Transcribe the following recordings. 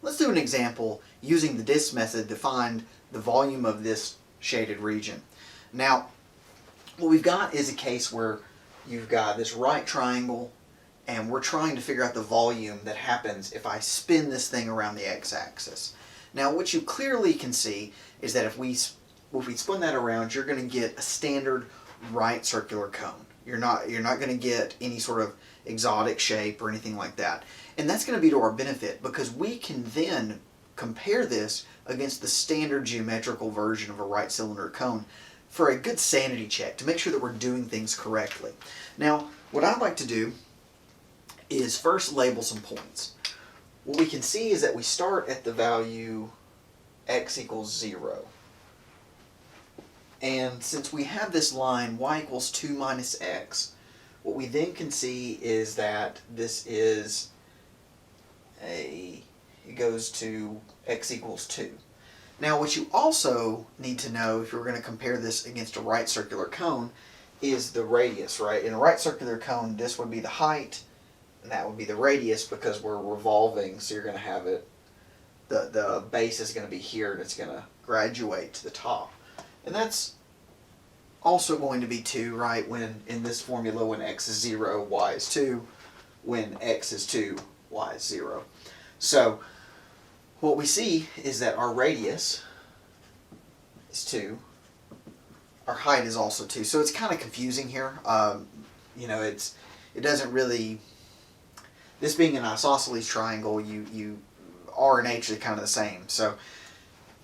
Let's do an example using the disk method to find the volume of this shaded region. Now, what we've got is a case where you've got this right triangle and we're trying to figure out the volume that happens if I spin this thing around the x-axis. Now, what you clearly can see is that if we spin that around, you're going to get a standard right circular cone. You're not going to get any sort of exotic shape or anything like that. And that's going to be to our benefit because we can then compare this against the standard geometrical version of a right cylinder cone for a good sanity check to make sure that we're doing things correctly. Now, what I'd like to do is first label some points. What we can see is that we start at the value x equals 0. And since we have this line y equals 2 minus x, what we then can see is that this is it goes to x equals 2. Now what you also need to know if you're going to compare this against a right circular cone is the radius, right? In a right circular cone, this would be the height and that would be the radius because we're revolving, so you're going to have it, the base is going to be here and it's going to graduate to the top. And that's also going to be 2, right? When in this formula, when x is 0, y is 2. When x is 2, y is 0. So what we see is that our radius is 2. Our height is also 2. So it's kind of confusing here. You know, it doesn't really, this being an isosceles triangle, you R and H are kind of the same. So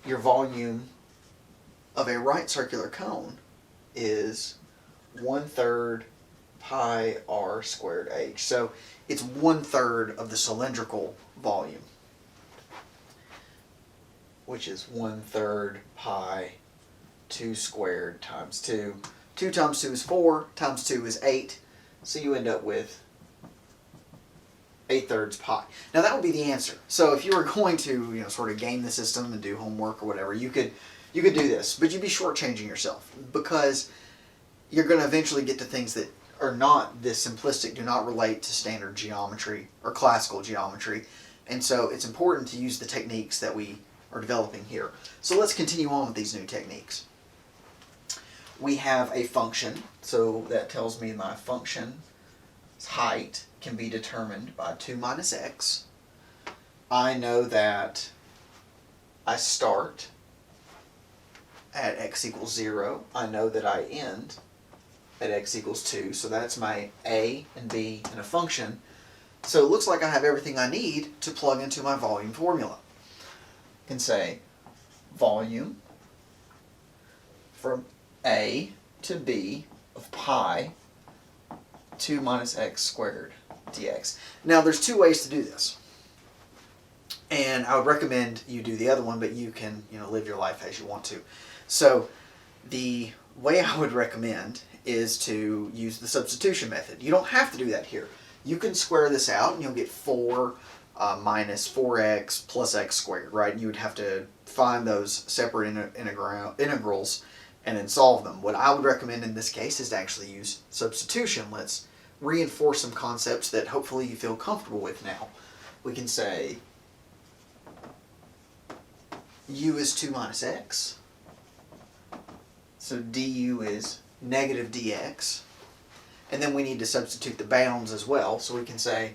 your volume of a right circular cone is 1/3 pi r squared h. So it's 1/3 of the cylindrical volume, which is 1/3 pi 2 squared times 2. 2 times 2 is 4, times 2 is 8. So you end up with 8/3 pi. Now that would be the answer. So if you were going to, sort of game the system and do homework or whatever, you could do this, but you'd be shortchanging yourself because you're going to eventually get to things that are not this simplistic, do not relate to standard geometry or classical geometry, and so it's important to use the techniques that we are developing here. So let's continue on with these new techniques. We have a function, so that tells me my function's height can be determined by 2 minus x. I know that I start at x equals 0. I know that I end at x equals 2. So that's my a and b in a function. So it looks like I have everything I need to plug into my volume formula. I can say volume from a to b of pi 2 minus x squared dx. Now there's two ways to do this. And I would recommend you do the other one, but you can live your life as you want to. So the way I would recommend is to use the substitution method. You don't have to do that here. You can square this out and you'll get 4 minus 4x plus x squared, right? You would have to find those separate integrals and then solve them. What I would recommend in this case is to actually use substitution. Let's reinforce some concepts that hopefully you feel comfortable with now. We can say u is 2 minus x. So du is negative dx. And then we need to substitute the bounds as well. So we can say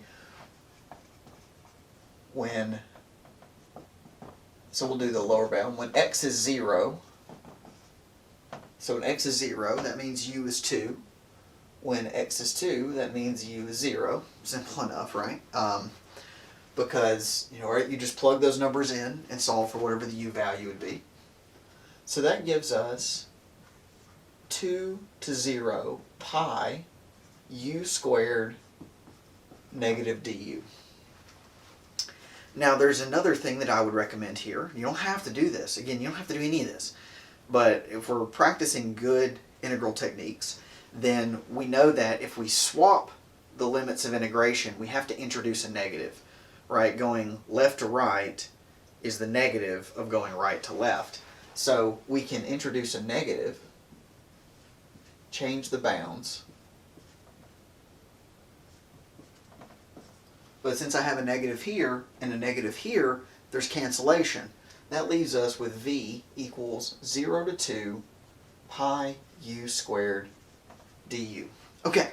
so we'll do the lower bound. When x is 0, so when x is 0, that means u is 2. When x is 2, that means u is 0. Simple enough, right? Because you just plug those numbers in and solve for whatever the u value would be. So that gives us 2 to 0 pi u squared negative du. Now there's another thing that I would recommend here. You don't have to do this. Again, you don't have to do any of this. But if we're practicing good integral techniques, then we know that if we swap the limits of integration, we have to introduce a negative, right? Going left to right is the negative of going right to left. So we can introduce a negative, change the bounds, but since I have a negative here and a negative here, there's cancellation. That leaves us with v equals 0 to 2 pi u squared du. Okay,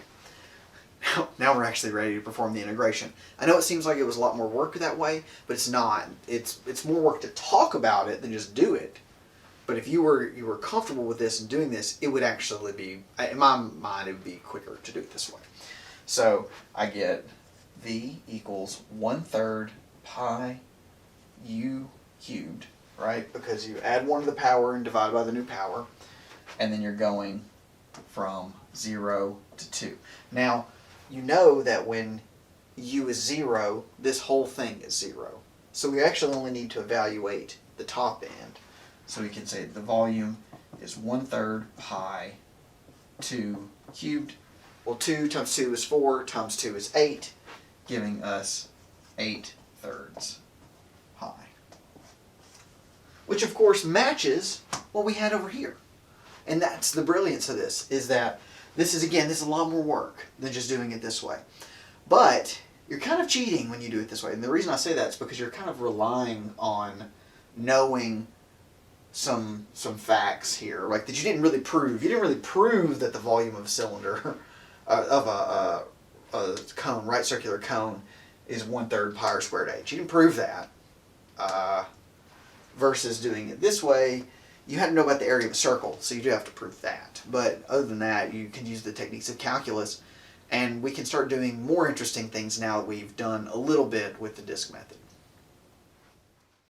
now we're actually ready to perform the integration. I know it seems like it was a lot more work that way, but it's not. It's more work to talk about it than just do it. But if you were comfortable with this and doing this, it would actually be, in my mind, it would be quicker to do it this way. So I get v equals 1/3 pi u cubed, right? Because you add 1 to the power and divide by the new power, and then you're going from 0 to 2. Now, you know that when u is 0, this whole thing is 0. So we actually only need to evaluate the top end. So we can say the volume is 1/3 pi 2 cubed. Well, 2 times 2 is 4, times 2 is 8, giving us 8/3 pi. Which of course matches what we had over here. And that's the brilliance of this, is that this is a lot more work than just doing it this way. But you're kind of cheating when you do it this way. And the reason I say that is because you're kind of relying on knowing some facts here, like that you didn't really prove. You didn't really prove that the volume of a cylinder, of a cone, right circular cone, is 1/3 pi r squared h. You didn't prove that. Versus doing it this way, you had to know about the area of a circle, so you do have to prove that. But other than that, you can use the techniques of calculus, and we can start doing more interesting things now that we've done a little bit with the disk method.